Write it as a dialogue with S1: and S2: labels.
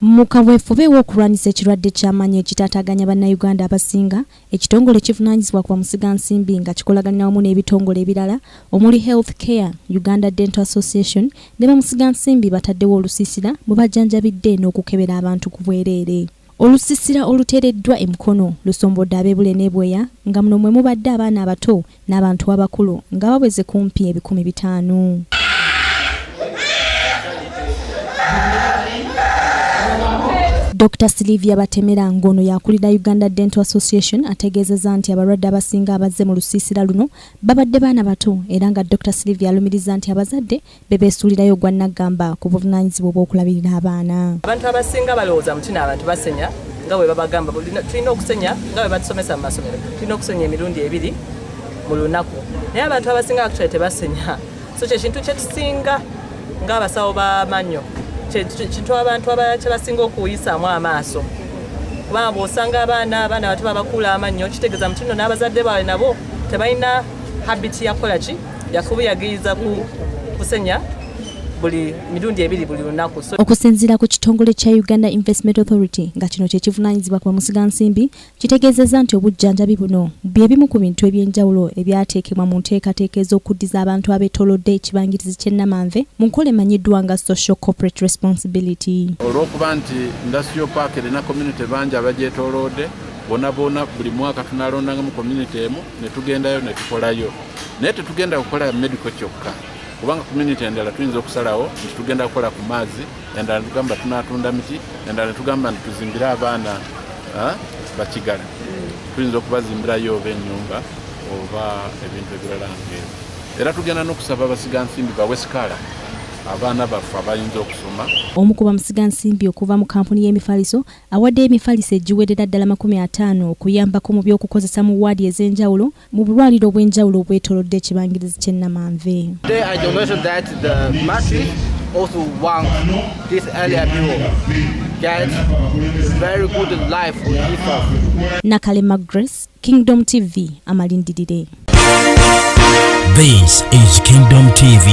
S1: Mu kaweefube w'okulwanyisa ekirwadde ky'amaanyi ekitaataaganya bannayuganda abasinga, ekitongole ekivunaanyizibwa ku bamusigansimbi nga kikolaganira wamu n'ebitongole ebirala omuli Health Care Uganda Dental Association ne bamusigansimbi bataddewo olusiisira mwe bajjanjabidde n'okukebera abantu ku bwereere. Olusiisira oluteereddwa emikono lusombodde ab'Ebule ne Bweya nga muno mwe mubadde abaana abato n'abantu abakulu nga baweze kumpi 500. Dr. Sylvia Batemera ngono yakulira Uganda Dental Association ategeezezza nti abalwadde abasinga abazze mu lusiisira luno babadde baana bato era nga Dr. Sylvia alumiriza nti abazadde bebeesuulirayo gwa naggamba ku buvunaanyizibwa bw'okulabirira abaana.
S2: Abantu abasinga balowooza mutina abantu basenya nga bwe babagamba tulina okusenya nga bwe batusomesa mu masomero tulina okusenya emirundi 2 mu lunaku naye abantu abasinga actually tebasenya so kye kintu kyetusinga ng'abasawo b'amannyo kintu abantu kyebasinga okuyisaamu amaaso kubanga bw'osanga abaana bato babakula amannyo kitegeeza mutino n'abazadde baabwe nabo tebalina habiti yakola ki yakubuyagiriza kusenya buli mirundi 2 buli lunaku.
S1: Okusinziira ku kitongole kya Uganda Investment Authority nga kino kye kivunaanyizibwa ku bamusigansimbi kitegeezezza nti obujjanjabi buno bye bimu ku bintu eby'enjawulo ebyateekebwa mu nteekateeka ez'okuddiza abantu abeetoolodde ekibangirizi ky'ennamanve mu nkola emanyiddwa nga social corporate responsibility.
S3: Olw'okuba nti industrial park erina community bangi abagyetoolodde bona buli mwaka tunalondanga mu community emu ne tugendayo ne tukolayo naye tetugenda kukola medical kyokka kubanga community endala tuyinza okusalawo nti tugenda kukola ku maazi endala tugamba tunatunda miti endala tugamba nti tuzimbire abaana bakigala tuyinza okubazimbirayo oba ennyumba oba ebintu ebirala ng'ebyo era tugenda n'okusaba abasigansimbi bawe sikaala abaana baffe abayinza okusoma.
S1: Omu ku bamusigansimbi okuva mu kampuni y'emifaliso awaddeyo emifaliso egiwerera ddala 50 okuyambako mu by'okukozesa mu waadi ez'enjawulo mu bulwaliro obw'enjawulo obwetoolodde ekibangirizi ky'ennamanve.
S4: I donated that the mattress also want this area people get very good life for people.
S1: Nakalema Grace, Kingdom TV, amalindirire.
S5: This is Kingdom TV.